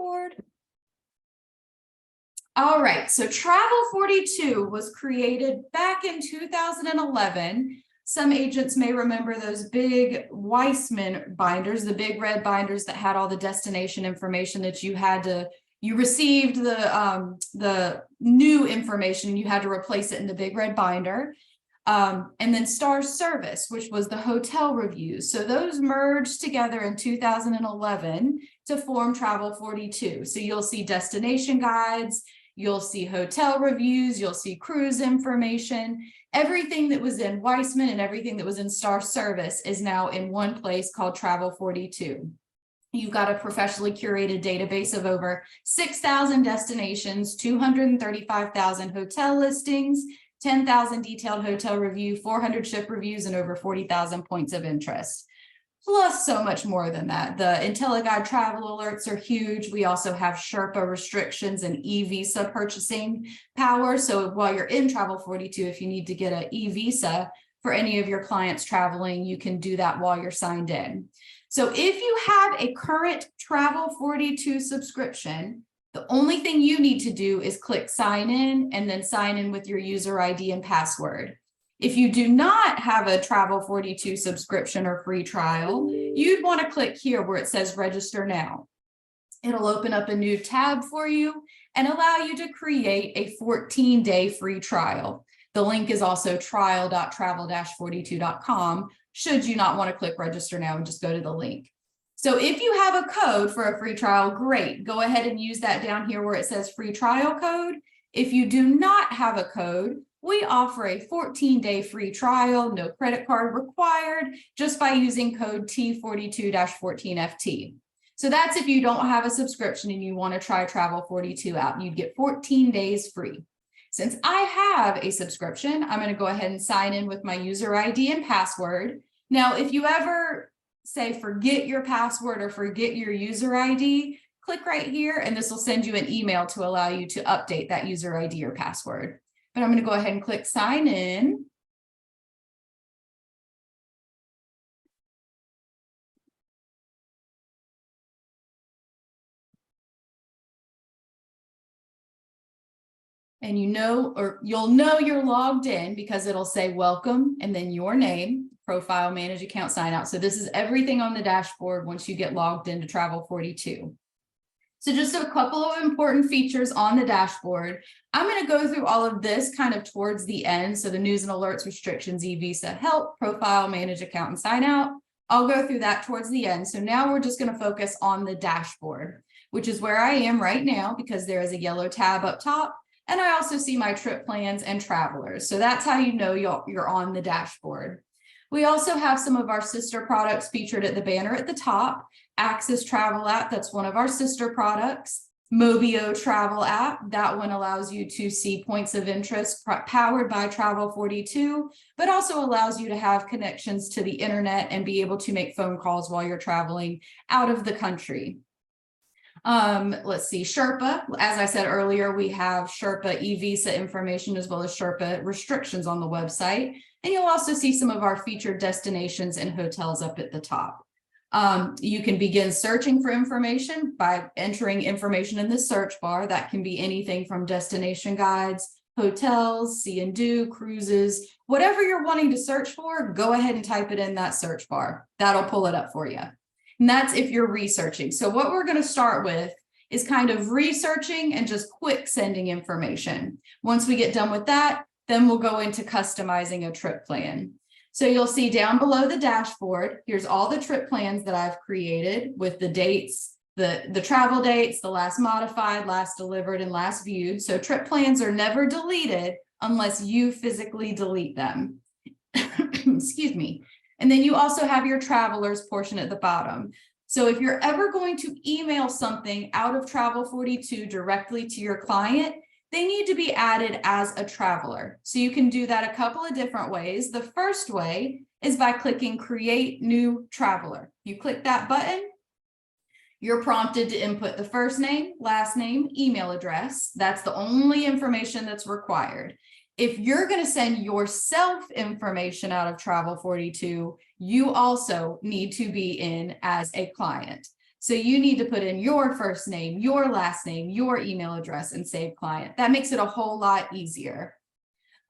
dashboard. All right, so travel42 was created back in 2011. Some agents may remember those big Weissman binders, the big red binders that had all the destination information that you received the new information, you had to replace it in the big red binder. And then Star Service, which was the hotel reviews. So those merged together in 2011 to form travel42. So you'll see destination guides, you'll see hotel reviews, you'll see cruise information. Everything that was in Weissman and everything that was in Star Service is now in one place called travel42. You've got a professionally curated database of over 6,000 destinations, 235,000 hotel listings, 10,000 detailed hotel review, 400 ship reviews, and over 40,000 points of interest. Plus so much more than that. The IntelliGuide travel alerts are huge. We also have Sherpa restrictions and e-visa purchasing power. So while you're in travel42, if you need to get an e-visa for any of your clients traveling, you can do that while you're signed in. So if you have a current travel42 subscription, the only thing you need to do is click sign in and then sign in with your user ID and password. If you do not have a travel42 subscription or free trial, you'd want to click here where it says register now. It'll open up a new tab for you and allow you to create a 14-day free trial. The link is also trial.travel-42.com should you not want to click register now and just go to the link. So if you have a code for a free trial, great. Go ahead and use that down here where it says free trial code. If you do not have a code, we offer a 14-day free trial, no credit card required, just by using code T42-14FT. So that's if you don't have a subscription and you want to try travel42 out, you'd get 14 days free. Since I have a subscription, I'm going to go ahead and sign in with my user ID and password. Now, if you ever say forget your password or forget your user ID, click right here and this will send you an email to allow you to update that user ID or password. But I'm going to go ahead and click sign in. And you'll know you're logged in because it'll say welcome and then your name, profile, manage account, sign out. So this is everything on the dashboard once you get logged into travel42. So just a couple of important features on the dashboard. I'm going to go through all of this kind of towards the end. So the news and alerts, restrictions, e-visa, help, profile, manage account, and sign out. I'll go through that towards the end. So now we're just going to focus on the dashboard, which is where I am right now because there is a yellow tab up top. And I also see my trip plans and travelers. So that's how you know you're on the dashboard. We also have some of our sister products featured at the banner at the top. Access Travel App, that's one of our sister products. Mobio Travel App, that one allows you to see points of interest powered by Travel42, but also allows you to have connections to the internet and be able to make phone calls while you're traveling out of the country. Let's see, Sherpa. As I said earlier, we have Sherpa e-visa information as well as Sherpa restrictions on the website. And you'll also see some of our featured destinations and hotels up at the top. You can begin searching for information by entering information in the search bar. That can be anything from destination guides, hotels, see and do, cruises, whatever you're wanting to search for, go ahead and type it in that search bar. That'll pull it up for you. And that's if you're researching. So what we're going to start with is kind of researching and just quick sending information. Once we get done with that, then we'll go into customizing a trip plan. So you'll see down below the dashboard, here's all the trip plans that I've created with the dates, the travel dates, the last modified, last delivered, and last viewed. So trip plans are never deleted unless you physically delete them. Excuse me. And then you also have your travelers portion at the bottom. So if you're ever going to email something out of Travel42 directly to your client, they need to be added as a traveler. So you can do that a couple of different ways. The first way is by clicking Create New Traveler. You click that button, you're prompted to input the first name, last name, email address. That's the only information that's required. If you're going to send yourself information out of Travel42, you also need to be in as a client. So you need to put in your first name, your last name, your email address, and save client. That makes it a whole lot easier.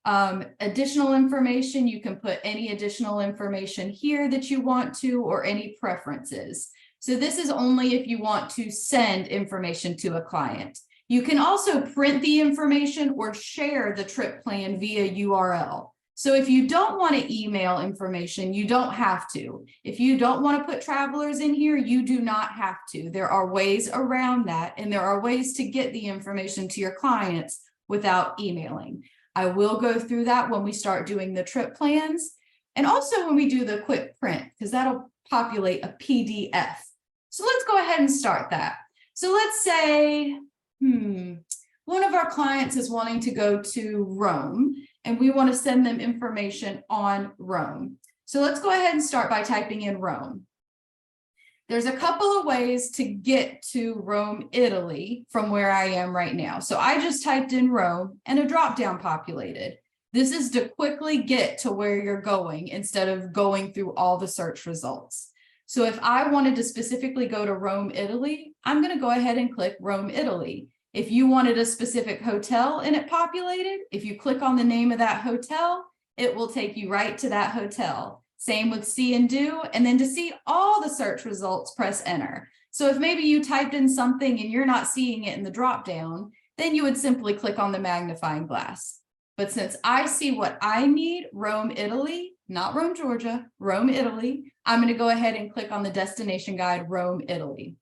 Additional information, you can put any additional information here that you want to, or any preferences. So this is only if you want to send information to a client. You can also print the information or share the trip plan via URL. So if you don't want to email information, you don't have to. If you don't want to put travelers in here, you do not have to. There are ways around that, and there are ways to get the information to your clients without emailing. I will go through that when we start doing the trip plans, and also when we do the quick print, because that'll populate a PDF. So let's go ahead and start that. So let's say, one of our clients is wanting to go to Rome, and we want to send them information on Rome. So let's go ahead and start by typing in Rome. There's a couple of ways to get to Rome, Italy from where I am right now. So I just typed in Rome and a drop-down populated. This is to quickly get to where you're going instead of going through all the search results. So if I wanted to specifically go to Rome, Italy, I'm going to go ahead and click Rome, Italy. If you wanted a specific hotel and it populated, if you click on the name of that hotel, it will take you right to that hotel. Same with see and do, and then to see all the search results, press enter. So if maybe you typed in something and you're not seeing it in the drop down, then you would simply click on the magnifying glass. But since I see what I need, Rome, Italy, not Rome, Georgia, Rome, Italy, I'm going to go ahead and click on the destination guide, Rome, Italy.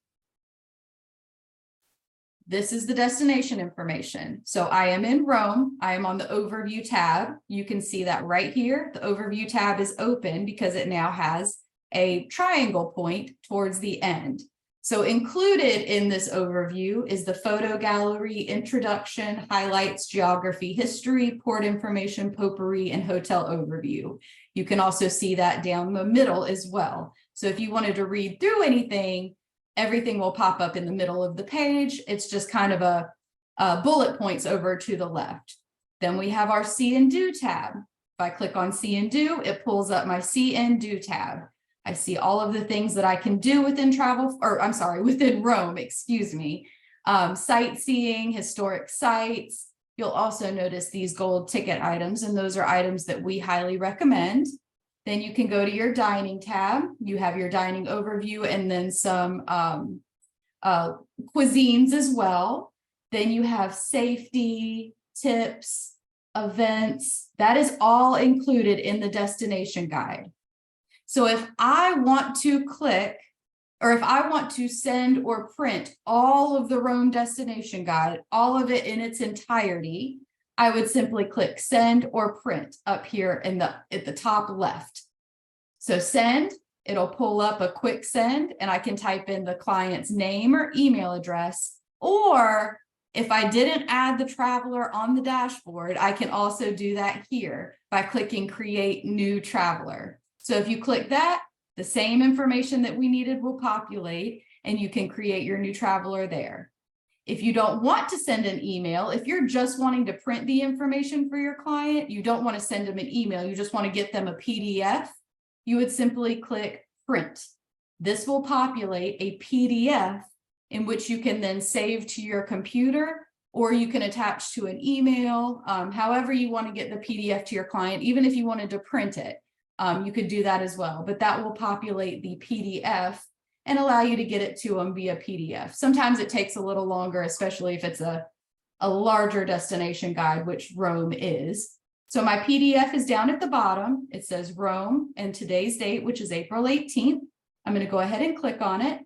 This is the destination information. So I am in Rome. I am on the overview tab. You can see that right here. The overview tab is open because it now has a triangle point towards the end. So included in this overview is the photo gallery, introduction, highlights, geography, history, port information, potpourri, and hotel overview. You can also see that down the middle as well. So if you wanted to read through anything, everything will pop up in the middle of the page. It's just kind of a bullet points over to the left. Then we have our see and do tab. If I click on see and do, it pulls up my see and do tab. I see all of the things that I can do within within Rome, excuse me. Sightseeing, historic sites. You'll also notice these gold ticket items, and those are items that we highly recommend. Then you can go to your dining tab. You have your dining overview and then some cuisines as well. Then you have safety, tips, events. That is all included in the destination guide. So if I want to click, or if I want to send or print all of the Rome destination guide, all of it in its entirety, I would simply click send or print up here at the top left. So send, it'll pull up a quick send, and I can type in the client's name or email address. Or if I didn't add the traveler on the dashboard, I can also do that here by clicking create new traveler. So if you click that, the same information that we needed will populate, and you can create your new traveler there. If you don't want to send an email, if you're just wanting to print the information for your client, you don't want to send them an email, you just want to get them a PDF, you would simply click print. This will populate a PDF in which you can then save to your computer, or you can attach to an email, however you want to get the PDF to your client. Even if you wanted to print it, you could do that as well, but that will populate the PDF and allow you to get it to them via PDF. Sometimes it takes a little longer, especially if it's a larger destination guide, which Rome is. So my PDF is down at the bottom. It says Rome and today's date, which is April 18th. I'm going to go ahead and click on it.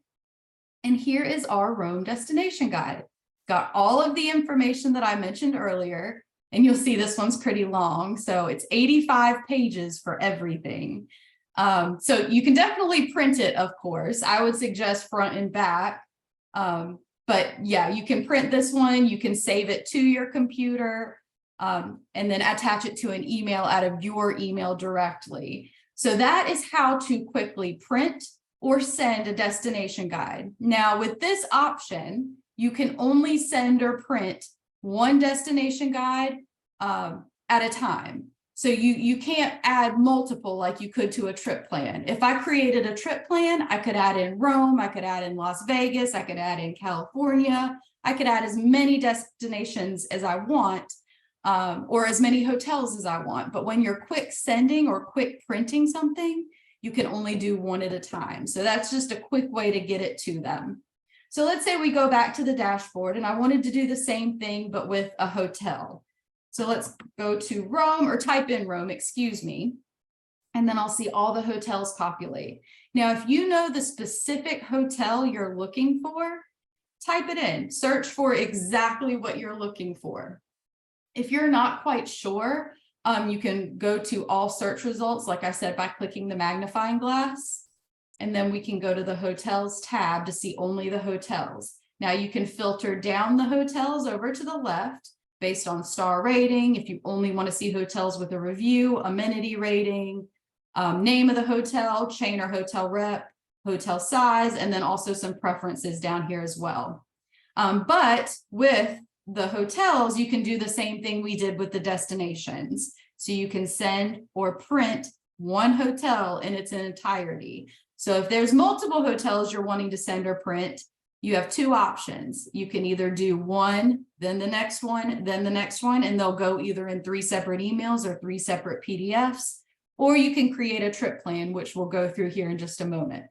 And here is our Rome destination guide. Got all of the information that I mentioned earlier, and you'll see this one's pretty long. So it's 85 pages for everything. So you can definitely print it, of course. I would suggest front and back. But yeah, you can print this one. You can save it to your computer and then attach it to an email out of your email directly. So that is how to quickly print or send a destination guide. Now with this option, you can only send or print one destination guide at a time. So you can't add multiple like you could to a trip plan. If I created a trip plan, I could add in Rome, I could add in Las Vegas, I could add in California, I could add as many destinations as I want, or as many hotels as I want. But when you're quick sending or quick printing something, you can only do one at a time. So that's just a quick way to get it to them. So let's say we go back to the dashboard and I wanted to do the same thing, but with a hotel. So let's go to Rome, or type in Rome, excuse me, and then I'll see all the hotels populate. Now, if you know the specific hotel you're looking for, type it in, search for exactly what you're looking for. If you're not quite sure, you can go to all search results, like I said, by clicking the magnifying glass, and then we can go to the hotels tab to see only the hotels. Now you can filter down the hotels over to the left based on star rating. If you only want to see hotels with a review, amenity rating, name of the hotel, chain or hotel rep, hotel size, and then also some preferences down here as well. But with the hotels, you can do the same thing we did with the destinations. So you can send or print one hotel in its entirety. So if there's multiple hotels you're wanting to send or print, you have two options. You can either do one, then the next one, then the next one, and they'll go either in 3 separate emails or 3 separate PDFs, or you can create a trip plan, which we'll go through here in just a moment.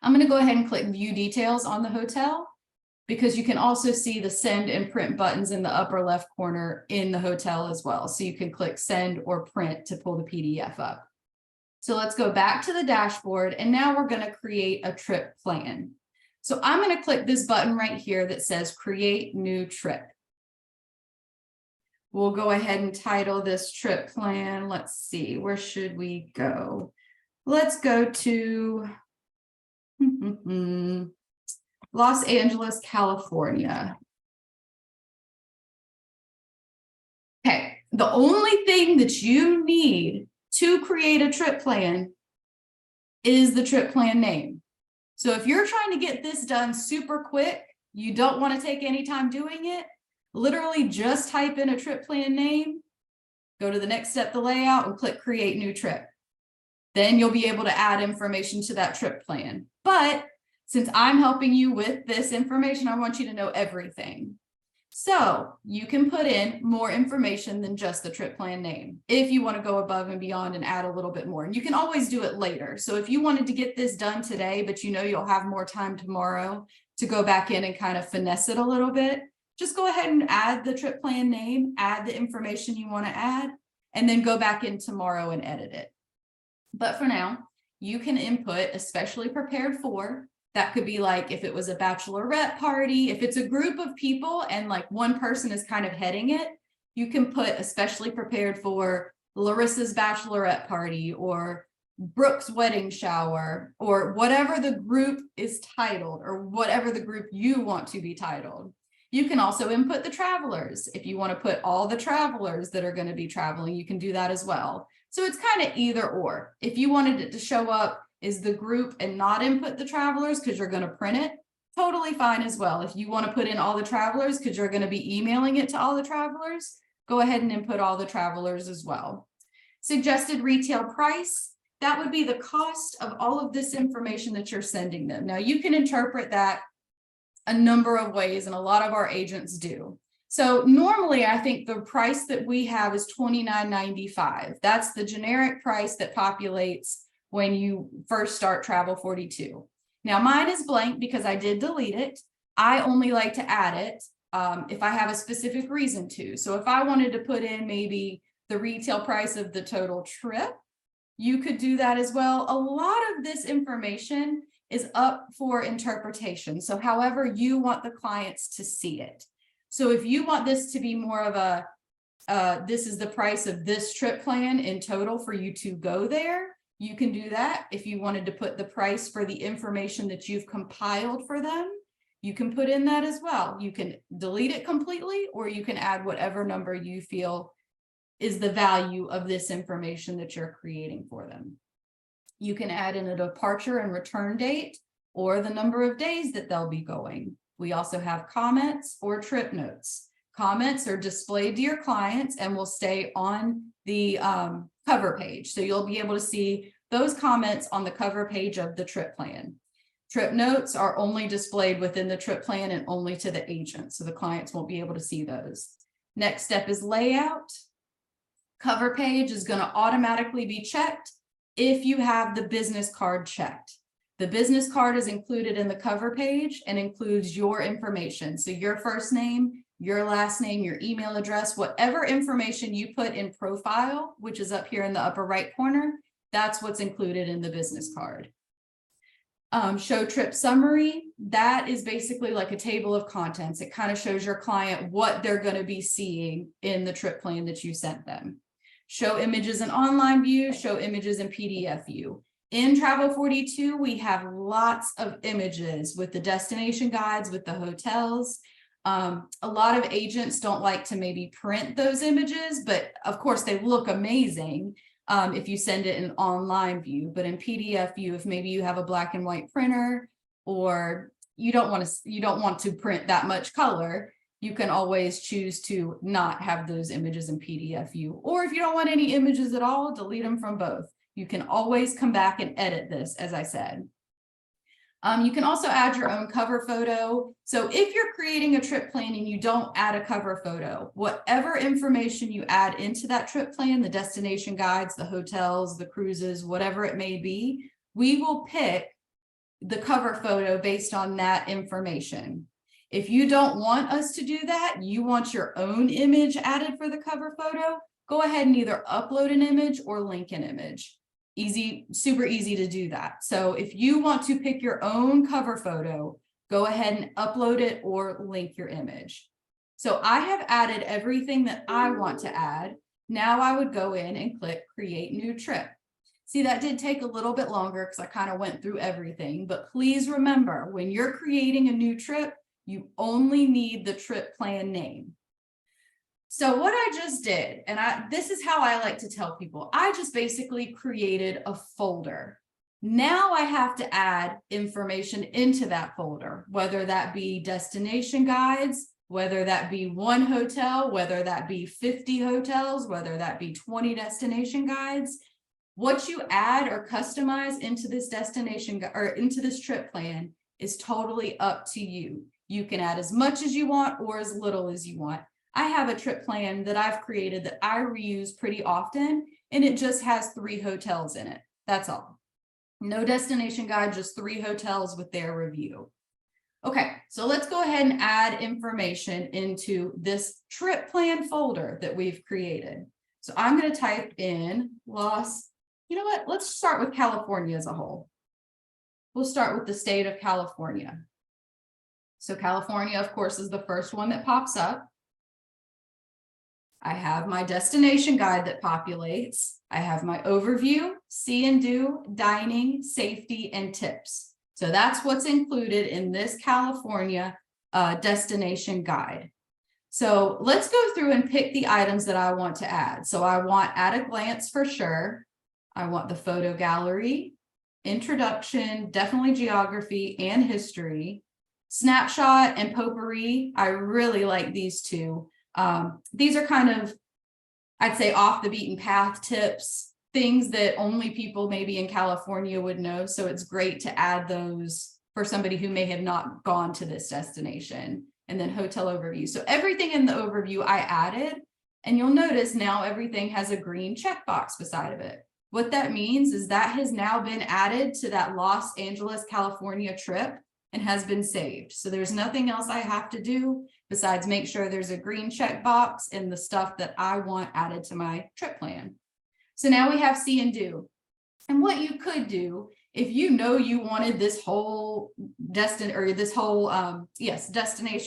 I'm going to go ahead and click view details on the hotel, because you can also see the send and print buttons in the upper left corner in the hotel as well. So you can click send or print to pull the PDF up. So let's go back to the dashboard, and now we're going to create a trip plan. So I'm going to click this button right here that says create new trip. We'll go ahead and title this trip plan. Let's see, where should we go? Let's go to Los Angeles, California. Okay, the only thing that you need to create a trip plan is the trip plan name. So if you're trying to get this done super quick, you don't want to take any time doing it, literally just type in a trip plan name, go to the next step, the layout, and click create new trip. Then you'll be able to add information to that trip plan. But since I'm helping you with this information, I want you to know everything. So you can put in more information than just the trip plan name if you want to go above and beyond and add a little bit more. And you can always do it later. So if you wanted to get this done today, but you know you'll have more time tomorrow to go back in and kind of finesse it a little bit, just go ahead and add the trip plan name, add the information you want to add, and then go back in tomorrow and edit it. But for now, you can input especially prepared for. That could be like if it was a bachelorette party, if it's a group of people and like one person is kind of heading it, you can put especially prepared for Larissa's bachelorette party or Brooke's wedding shower, or whatever the group is titled, or whatever the group you want to be titled. You can also input the travelers. If you want to put all the travelers that are going to be traveling, you can do that as well. So it's kind of either or. If you wanted it to show up is the group and not input the travelers because you're going to print it, totally fine as well. If you want to put in all the travelers because you're going to be emailing it to all the travelers, go ahead and input all the travelers as well. Suggested retail price, that would be the cost of all of this information that you're sending them. Now you can interpret that a number of ways, and a lot of our agents do. So normally I think the price that we have is $29.95. That's the generic price that populates when you first start Travel42. Now mine is blank because I did delete it. I only like to add it if I have a specific reason to. So if I wanted to put in maybe the retail price of the total trip, you could do that as well. A lot of this information is up for interpretation. So however you want the clients to see it. So if you want this to be more of a, this is the price of this trip plan in total for you to go there, you can do that. If you wanted to put the price for the information that you've compiled for them, you can put in that as well. You can delete it completely, or you can add whatever number you feel is the value of this information that you're creating for them. You can add in a departure and return date or the number of days that they'll be going. We also have comments or trip notes. comments are displayed to your clients and will stay on the cover page. So you'll be able to see those comments on the cover page of the trip plan. Trip notes are only displayed within the trip plan and only to the agent, so the clients won't be able to see those. Next step is layout. Cover page is going to automatically be checked if you have the business card checked. The business card is included in the cover page and includes your information. So your first name, your last name, your email address, whatever information you put in profile, which is up here in the upper right corner, that's what's included in the business card. Show trip summary, that is basically like a table of contents. It kind of shows your client what they're going to be seeing in the trip plan that you sent them. Show images in online view, show images in PDF view. In travel42, we have lots of images with the destination guides, with the hotels. A lot of agents don't like to maybe print those images, but of course they look amazing if you send it in online view. But in PDF view, if maybe you have a black and white printer, or you don't want to print that much color, you can always choose to not have those images in PDF view. Or if you don't want any images at all, delete them from both. You can always come back and edit this, as I said. You can also add your own cover photo. So if you're creating a trip plan and you don't add a cover photo, whatever information you add into that trip plan, the destination guides, the hotels, the cruises, whatever it may be, we will pick the cover photo based on that information. If you don't want us to do that, you want your own image added for the cover photo, go ahead and either upload an image or link an image. Easy, super easy to do that. So if you want to pick your own cover photo, go ahead and upload it or link your image. So I have added everything that I want to add. Now I would go in and click create new trip. See, that did take a little bit longer because I kind of went through everything, but please remember, when you're creating a new trip, you only need the trip plan name. So what I just did, and this is how I like to tell people, I just basically created a folder. Now I have to add information into that folder, whether that be destination guides, whether that be one hotel, whether that be 50 hotels, whether that be 20 destination guides. What you add or customize into this destination or into this trip plan is totally up to you. You can add as much as you want or as little as you want. I have a trip plan that I've created that I reuse pretty often, and it just has 3 hotels in it. That's all. No destination guide, just 3 hotels with their review. Okay, so let's go ahead and add information into this trip plan folder that we've created. So I'm going to type in you know what? Let's start with California as a whole. We'll start with the state of California. So California, of course, is the first one that pops up. I have my destination guide that populates. I have my overview, see and do, dining, safety, and tips. So that's what's included in this California destination guide. So let's go through and pick the items that I want to add. So I want at a glance for sure. I want the photo gallery, introduction, definitely geography and history, snapshot and potpourri. I really like these two. These are kind of, I'd say, off the beaten path tips, things that only people maybe in California would know. So it's great to add those for somebody who may have not gone to this destination. And then hotel overview. So everything in the overview I added, and you'll notice now everything has a green checkbox beside of it. What that means is that has now been added to that Los Angeles, California trip and has been saved. So there's nothing else I have to do besides make sure there's a green checkbox in the stuff that I want added to my trip plan. So now we have see and do. And what you could do, if you know you wanted this whole destination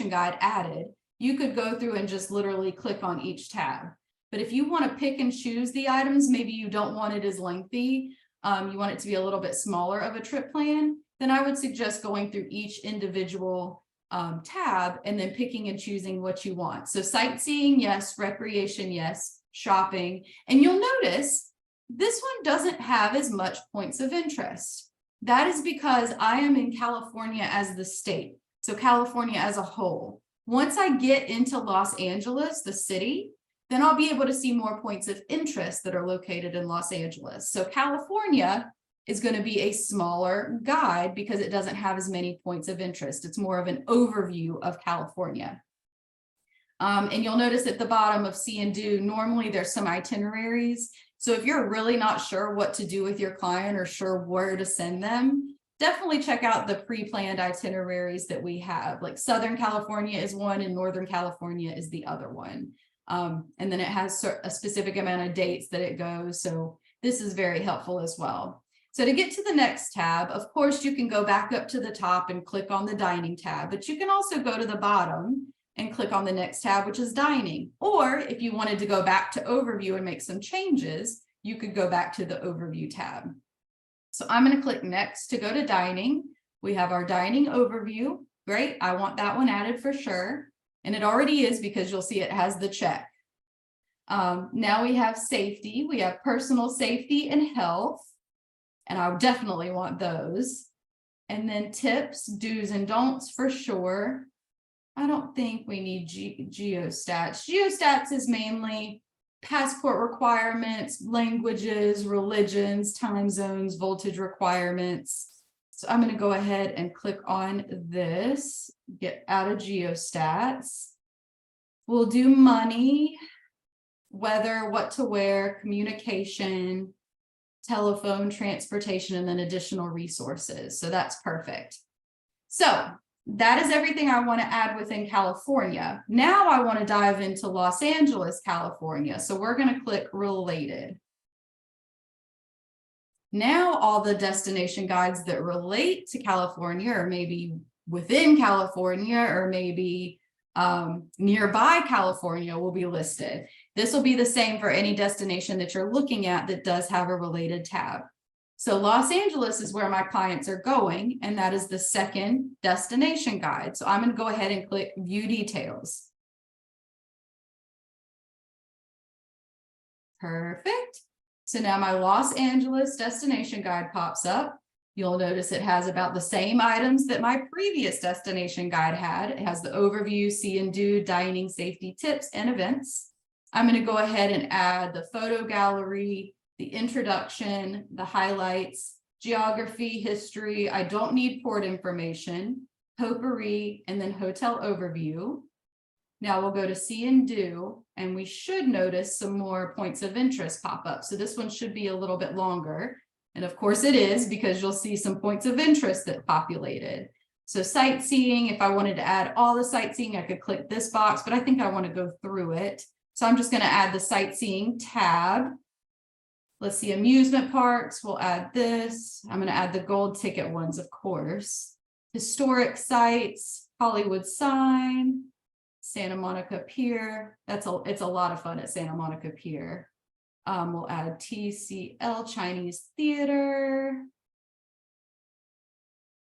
guide added, you could go through and just literally click on each tab. But if you want to pick and choose the items, maybe you don't want it as lengthy, you want it to be a little bit smaller of a trip plan, then I would suggest going through each individual tab and then picking and choosing what you want. So sightseeing, yes. Recreation, yes. Shopping. And you'll notice this one doesn't have as much points of interest. That is because I am in California as the state. So California as a whole. Once I get into Los Angeles, the city, then I'll be able to see more points of interest that are located in Los Angeles. So California is going to be a smaller guide because it doesn't have as many points of interest. It's more of an overview of California. And you'll notice at the bottom of See and Do, normally there's some itineraries. So if you're really not sure what to do with your client or sure where to send them, definitely check out the pre-planned itineraries that we have. Like Southern California is one and Northern California is the other one. And then it has a specific amount of dates that it goes. So this is very helpful as well. So to get to the next tab, of course, you can go back up to the top and click on the dining tab, but you can also go to the bottom and click on the next tab, which is dining. Or if you wanted to go back to overview and make some changes, you could go back to the overview tab. So I'm going to click next to go to dining. We have our dining overview. Great. I want that one added for sure. And it already is because you'll see it has the check. Now we have safety. We have personal safety and health. And I definitely want those. And then tips, do's and don'ts for sure. I don't think we need geostats. Geostats is mainly passport requirements, languages, religions, time zones, voltage requirements. So I'm going to go ahead and click on this, get out of geostats. We'll do money, weather, what to wear, communication, telephone, transportation, and then additional resources. So that's perfect. So that is everything I want to add within California. Now I want to dive into Los Angeles, California. So we're going to click related. Now all the destination guides that relate to California, or maybe within California, or maybe nearby California, will be listed. This will be the same for any destination that you're looking at that does have a related tab. So Los Angeles is where my clients are going, and that is the second destination guide. So I'm going to go ahead and click View Details. Perfect. So now my Los Angeles destination guide pops up. You'll notice it has about the same items that my previous destination guide had. It has the overview, see and do, dining, safety tips, and events. I'm going to go ahead and add the photo gallery, the introduction, the highlights, geography, history. I don't need port information, potpourri, and then hotel overview. Now we'll go to See and Do, and we should notice some more points of interest pop up. So this one should be a little bit longer. And of course it is, because you'll see some points of interest that populated. So sightseeing, if I wanted to add all the sightseeing, I could click this box, but I think I want to go through it. So I'm just going to add the sightseeing tab. Let's see, amusement parks, we'll add this. I'm going to add the gold ticket ones, of course. Historic sites, Hollywood sign, Santa Monica Pier. It's a lot of fun at Santa Monica Pier. We'll add TCL Chinese Theater.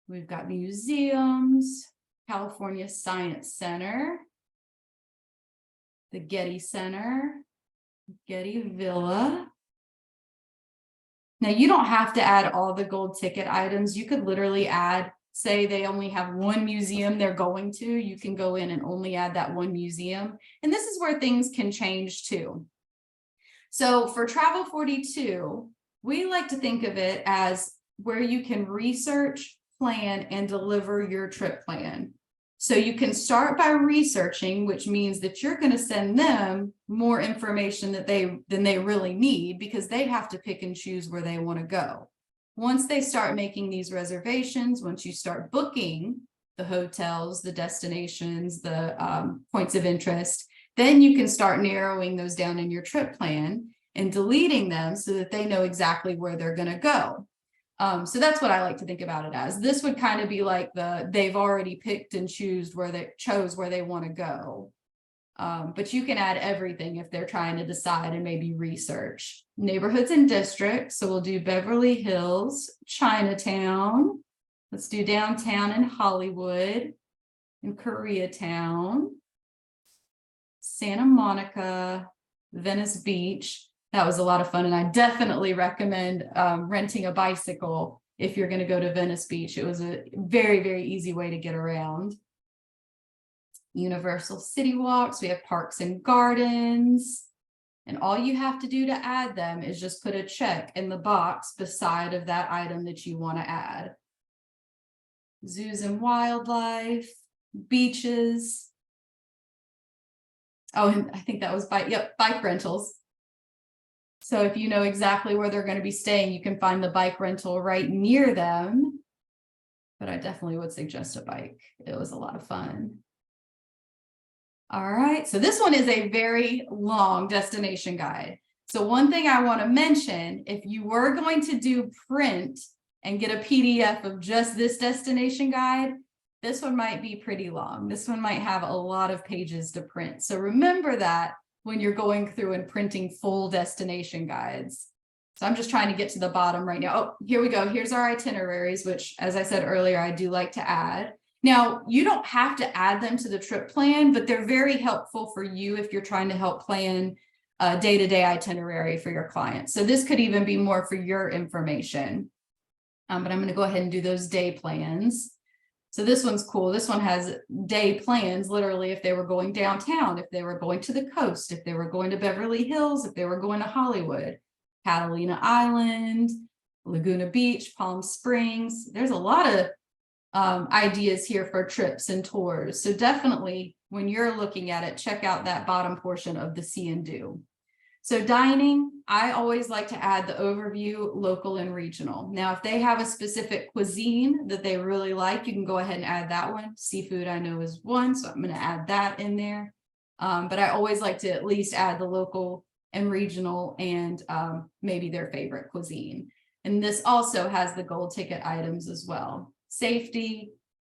We've got museums, California Science Center, the Getty Center, Getty Villa. Now you don't have to add all the gold ticket items. You could literally add, say they only have one museum they're going to, you can go in and only add that one museum. And this is where things can change too. So for Travel42, we like to think of it as where you can research, plan, and deliver your trip plan. So you can start by researching, which means that you're going to send them more information than they really need, because they have to pick and choose where they want to go. Once they start making these reservations, once you start booking the hotels, the destinations, the points of interest, then you can start narrowing those down in your trip plan and deleting them so that they know exactly where they're going to go. So that's what I like to think about it as. This would kind of be like they've already picked and chose where they want to go. But you can add everything if they're trying to decide and maybe research. Neighborhoods and districts. So we'll do Beverly Hills, Chinatown. Let's do downtown and Hollywood and Koreatown, Santa Monica, Venice Beach. That was a lot of fun, and I definitely recommend renting a bicycle if you're going to go to Venice Beach. It was a very, very easy way to get around. Universal City Walks, we have parks and gardens. And all you have to do to add them is just put a check in the box beside of that item that you want to add. Zoos and wildlife, beaches. Oh, and I think that was bike rentals. So if you know exactly where they're going to be staying, you can find the bike rental right near them. But I definitely would suggest a bike. It was a lot of fun. All right, so this one is a very long destination guide. So one thing I want to mention, if you were going to do print and get a PDF of just this destination guide, this one might be pretty long. This one might have a lot of pages to print. So remember that when you're going through and printing full destination guides. So I'm just trying to get to the bottom right now. Oh, here we go. Here's our itineraries, which, as I said earlier, I do like to add. Now, you don't have to add them to the trip plan, but they're very helpful for you if you're trying to help plan a day-to-day itinerary for your clients. So this could even be more for your information. But I'm going to go ahead and do those day plans. So this one's cool. This one has day plans, literally, if they were going downtown, if they were going to the coast, if they were going to Beverly Hills, if they were going to Hollywood, Catalina Island, Laguna Beach, Palm Springs. There's a lot of ideas here for trips and tours. So definitely when you're looking at it, check out that bottom portion of the see and do. So dining, I always like to add the overview, local and regional. Now, if they have a specific cuisine that they really like, you can go ahead and add that one. Seafood I know is one, so I'm going to add that in there. But I always like to at least add the local and regional and maybe their favorite cuisine. And this also has the gold ticket items as well. Safety,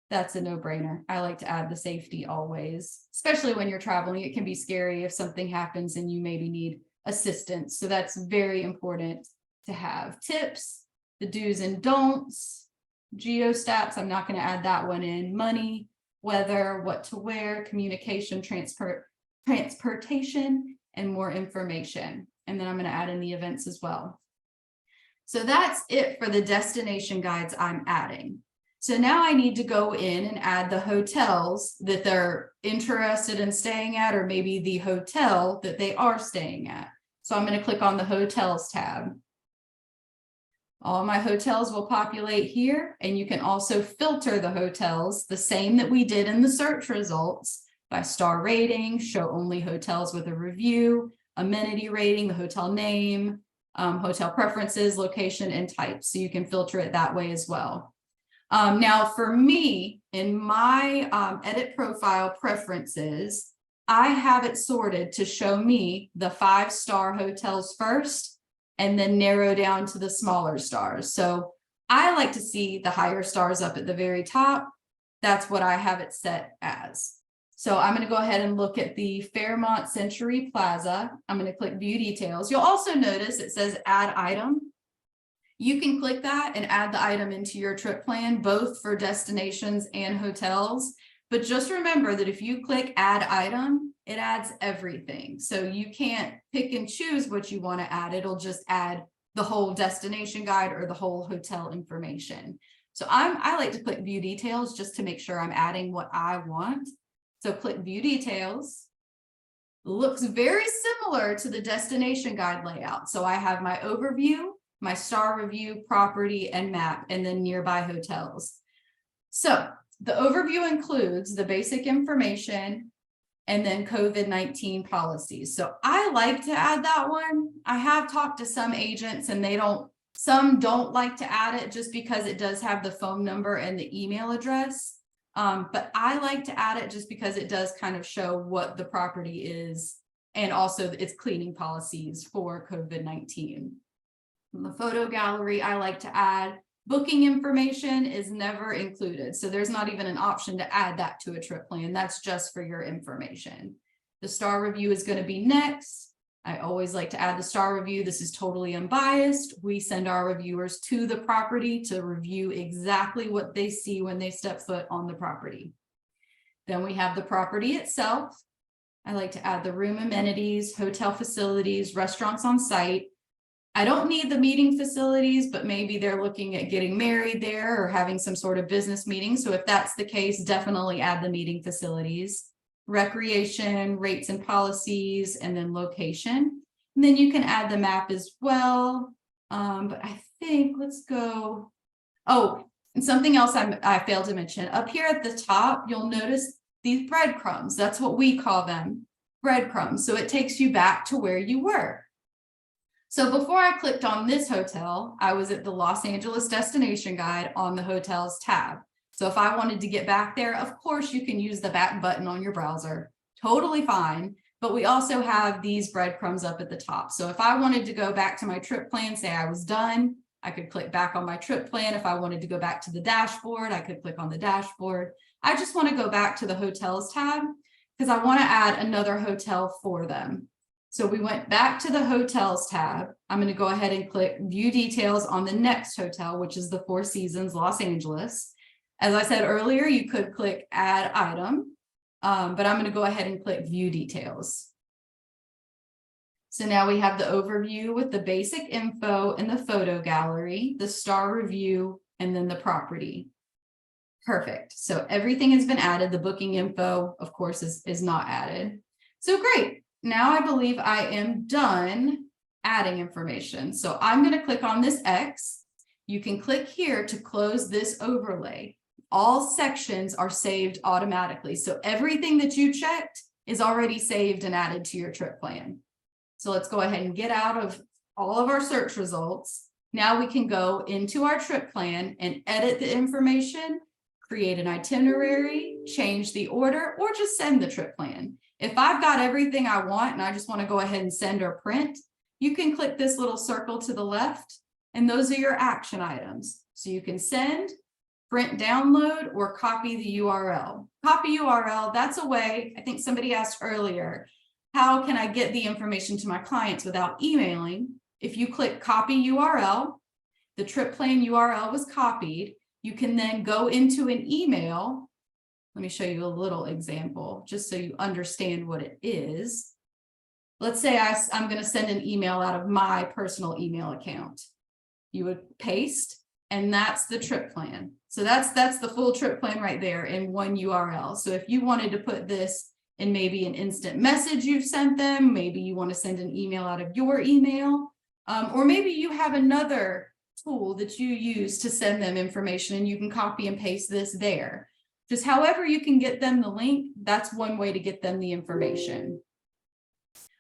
that's a no-brainer. I like to add the safety always, especially when you're traveling. It can be scary if something happens and you maybe need assistance. So that's very important to have. Tips, the do's and don'ts, geostats, I'm not going to add that one in. Money, weather, what to wear, communication, transportation, and more information. And then I'm going to add in the events as well. So that's it for the destination guides I'm adding. So now I need to go in and add the hotels that they're interested in staying at, or maybe the hotel that they are staying at. So I'm going to click on the hotels tab. All my hotels will populate here, and you can also filter the hotels the same that we did in the search results by star rating, show only hotels with a review, amenity rating, the hotel name, hotel preferences, location, and type. So you can filter it that way as well. Now for me, in my edit profile preferences, I have it sorted to show me the 5-star hotels first, and then narrow down to the smaller stars. So I like to see the higher stars up at the very top. That's what I have it set as. So I'm going to go ahead and look at the Fairmont Century Plaza. I'm going to click view details. You'll also notice it says add item. You can click that and add the item into your trip plan, both for destinations and hotels. But just remember that if you click add item, it adds everything. So you can't pick and choose what you want to add. It'll just add the whole destination guide or the whole hotel information. So I like to click view details just to make sure I'm adding what I want. So click view details. Looks very similar to the destination guide layout. So I have my overview, my star review, property, and map, and then nearby hotels. So the overview includes the basic information and then COVID-19 policies. So I like to add that one. I have talked to some agents and some don't like to add it just because it does have the phone number and the email address. But I like to add it just because it does kind of show what the property is and also its cleaning policies for COVID-19. The photo gallery, I like to add booking information is never included. So there's not even an option to add that to a trip plan. That's just for your information. The star review is going to be next. I always like to add the star review. This is totally unbiased. We send our reviewers to the property to review exactly what they see when they step foot on the property. Then we have the property itself. I like to add the room amenities, hotel facilities, restaurants on site. I don't need the meeting facilities, but maybe they're looking at getting married there or having some sort of business meeting. So if that's the case, definitely add the meeting facilities. recreation, rates and policies, and then location. And then you can add the map as well. But I think let's go. Oh, and something else I failed to mention up here at the top, you'll notice these breadcrumbs. That's what we call them, breadcrumbs. So it takes you back to where you were. So before I clicked on this hotel, I was at the Los Angeles destination guide on the hotels tab. So if I wanted to get back there, of course, you can use the back button on your browser. Totally fine. But we also have these breadcrumbs up at the top. So if I wanted to go back to my trip plan, say I was done, I could click back on my trip plan. If I wanted to go back to the dashboard, I could click on the dashboard. I just want to go back to the hotels tab because I want to add another hotel for them. So we went back to the hotels tab. I'm going to go ahead and click view details on the next hotel, which is the Four Seasons Los Angeles. As I said earlier, you could click add item, but I'm going to go ahead and click view details. So now we have the overview with the basic info and the photo gallery, the star review, and then the property. Perfect. So everything has been added. The booking info, of course, is not added. So great. Now I believe I am done adding information. So I'm going to click on this X. You can click here to close this overlay. All sections are saved automatically. So everything that you checked is already saved and added to your trip plan. So let's go ahead and get out of all of our search results. Now we can go into our trip plan and edit the information, create an itinerary, change the order, or just send the trip plan. If I've got everything I want and I just want to go ahead and send or print, you can click this little circle to the left, and those are your action items. So you can send, print, download, or copy the URL. Copy URL, that's a way, I think somebody asked earlier, how can I get the information to my clients without emailing? If you click copy URL, the trip plan URL was copied. You can then go into an email. Let me show you a little example, just so you understand what it is. Let's say I'm going to send an email out of my personal email account. You would paste, and that's the trip plan. So that's the full trip plan right there in one URL. So if you wanted to put this in maybe an instant message you've sent them, maybe you want to send an email out of your email, or maybe you have another tool that you use to send them information and you can copy and paste this there. Just however you can get them the link, that's one way to get them the information.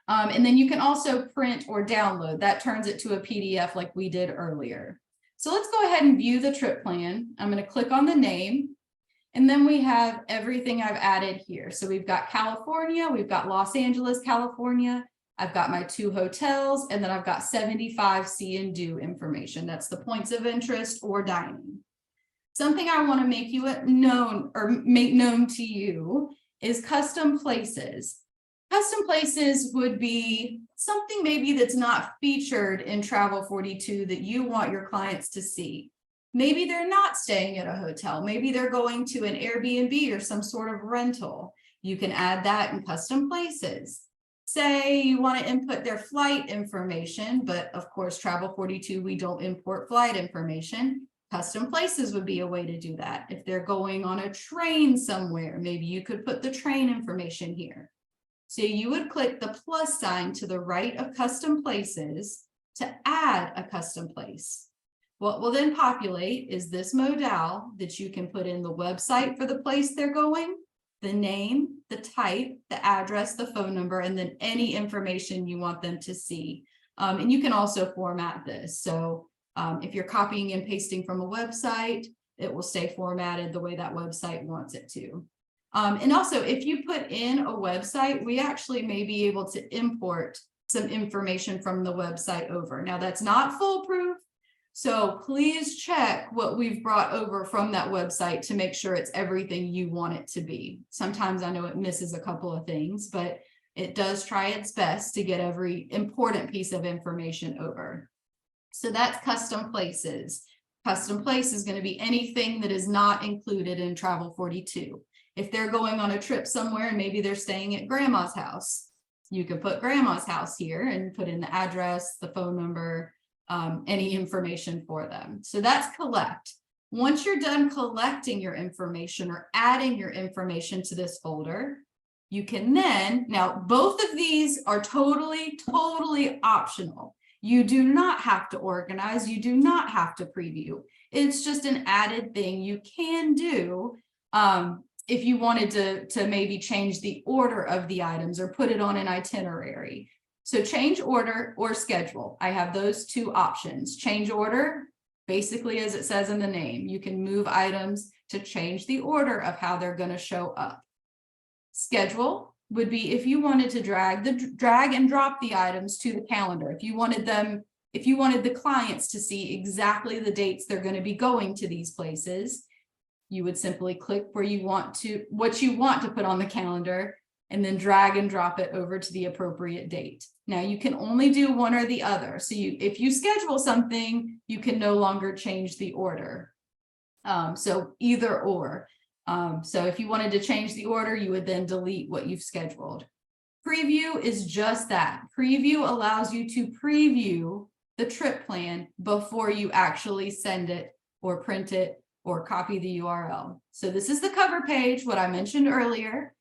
And then you can also print or download. That turns it to a PDF like we did earlier. So let's go ahead and view the trip plan. I'm going to click on the name. And then we have everything I've added here. So we've got California, we've got Los Angeles, California. I've got my 2 hotels, and then I've got 75 see and do information. That's the points of interest or dining. Something I want to make you known or make known to you is custom places. Custom places would be something maybe that's not featured in Travel42 that you want your clients to see. Maybe they're not staying at a hotel. Maybe they're going to an Airbnb or some sort of rental. You can add that in custom places. Say you want to input their flight information, but of course, Travel42, we don't import flight information. Custom places would be a way to do that. If they're going on a train somewhere, maybe you could put the train information here. So you would click the plus sign to the right of custom places to add a custom place. What will then populate is this modal that you can put in the website for the place they're going, the name, the type, the address, the phone number, and then any information you want them to see. And you can also format this. So if you're copying and pasting from a website, it will stay formatted the way that website wants it to. And also, if you put in a website, we actually may be able to import some information from the website over. Now, that's not foolproof. So please check what we've brought over from that website to make sure it's everything you want it to be. Sometimes I know it misses a couple of things, but it does try its best to get every important piece of information over. So that's custom places. Custom place is going to be anything that is not included in Travel42. If they're going on a trip somewhere and maybe they're staying at grandma's house, you can put grandma's house here and put in the address, the phone number, any information for them. So that's collect. Once you're done collecting your information or adding your information to this folder, You can then, now both of these are totally optional. You do not have to organize. You do not have to preview. It's just an added thing you can do if you wanted to maybe change the order of the items or put it on an itinerary. So change order or schedule. I have those two options. Change order, basically as it says in the name, you can move items to change the order of how they're going to show up. Schedule would be if you wanted to drag and drop the items to the calendar. If you wanted the clients to see exactly the dates they're going to be going to these places, you would simply click where you want to, what you want to put on the calendar, and then drag and drop it over to the appropriate date. Now you can only do one or the other. So if you schedule something, you can no longer change the order. So either or. So if you wanted to change the order, you would then delete what you've scheduled. Preview is just that. Preview allows you to preview the trip plan before you actually send it or print it or copy the URL. So this is the cover page, what I mentioned earlier.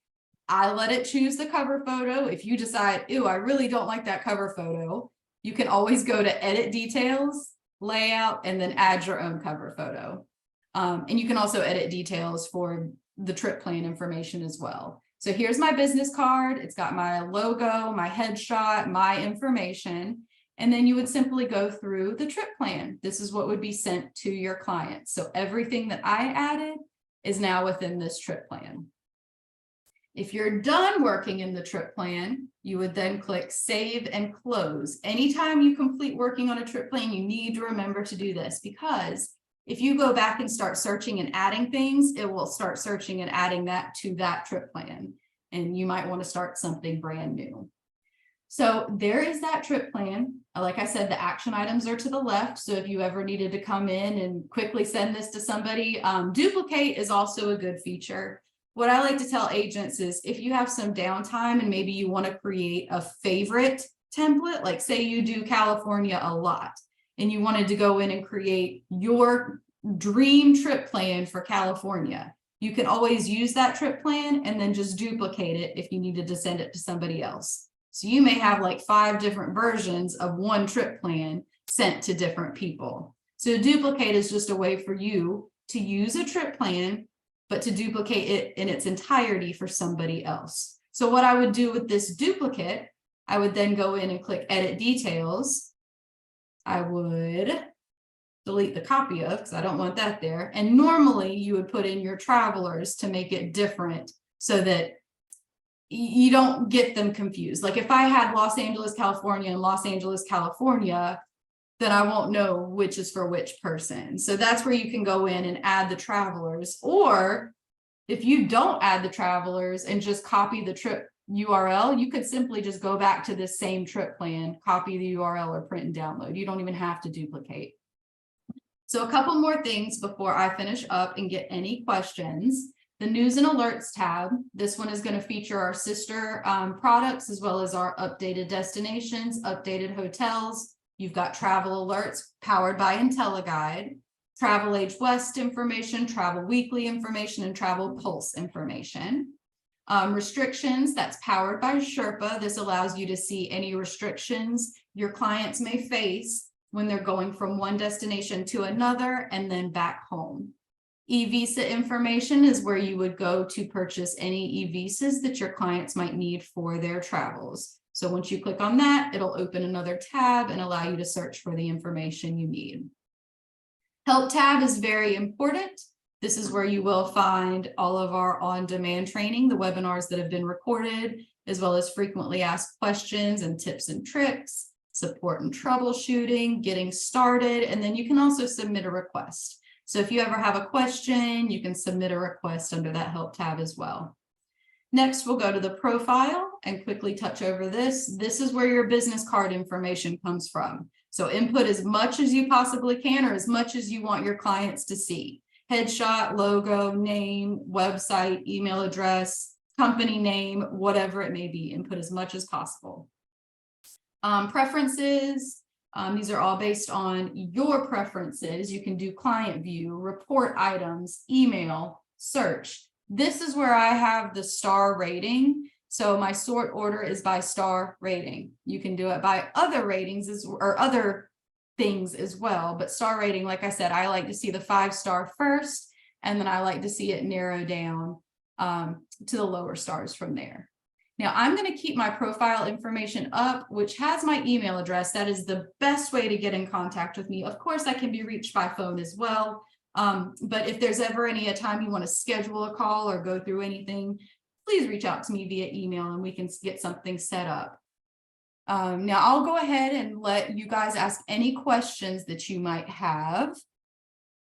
I let it choose the cover photo. If you decide, ew, I really don't like that cover photo, you can always go to edit details, layout, and then add your own cover photo. And you can also edit details for the trip plan information as well. So here's my business card. It's got my logo, my headshot, my information. And then you would simply go through the trip plan. This is what would be sent to your clients. So everything that I added is now within this trip plan. If you're done working in the trip plan, you would then click Save and Close. Anytime you complete working on a trip plan, you need to remember to do this, because if you go back and start searching and adding things, it will start searching and adding that to that trip plan. And you might want to start something brand new. So there is that trip plan. Like I said, the action items are to the left. So if you ever needed to come in and quickly send this to somebody, duplicate is also a good feature. What I like to tell agents is if you have some downtime and maybe you want to create a favorite template, like say you do California a lot and you wanted to go in and create your dream trip plan for California, you can always use that trip plan and then just duplicate it if you needed to send it to somebody else. So you may have like 5 different versions of one trip plan sent to different people. So duplicate is just a way for you to use a trip plan, but to duplicate it in its entirety for somebody else. So what I would do with this duplicate, I would then go in and click Edit Details. I would delete the copy of, because I don't want that there. And normally you would put in your travelers to make it different so that you don't get them confused. Like if I had Los Angeles, California and Los Angeles, California, then I won't know which is for which person. So that's where you can go in and add the travelers. Or if you don't add the travelers and just copy the trip URL, you could simply just go back to this same trip plan, copy the URL or print and download. You don't even have to duplicate. So a couple more things before I finish up and get any questions. The News and Alerts tab, this one is going to feature our sister products as well as our updated destinations, updated hotels. You've got travel alerts powered by IntelliGuide, Travel Age West information, Travel Weekly information, and Travel Pulse information. Restrictions, that's powered by Sherpa. This allows you to see any restrictions your clients may face when they're going from one destination to another and then back home. E-Visa information is where you would go to purchase any e-visas that your clients might need for their travels. So once you click on that, it'll open another tab and allow you to search for the information you need. Help tab is very important. This is where you will find all of our on-demand training, the webinars that have been recorded, as well as frequently asked questions and tips and tricks, support and troubleshooting, getting started, and then you can also submit a request. So if you ever have a question, you can submit a request under that help tab as well. Next, we'll go to the profile and quickly touch over this. This is where your business card information comes from. So input as much as you possibly can or as much as you want your clients to see. Headshot, logo, name, website, email address, company name, whatever it may be. Input as much as possible. Preferences. These are all based on your preferences. You can do client view, report items, email, search. This is where I have the star rating. So my sort order is by star rating. You can do it by other ratings or other things as well. But star rating, like I said, I like to see the 5-star first, and then I like to see it narrow down to the lower stars from there. Now I'm going to keep my profile information up, which has my email address. That is the best way to get in contact with me. Of course, I can be reached by phone as well. But if there's ever a time you want to schedule a call or go through anything, please reach out to me via email and we can get something set up. Now I'll go ahead and let you guys ask any questions that you might have.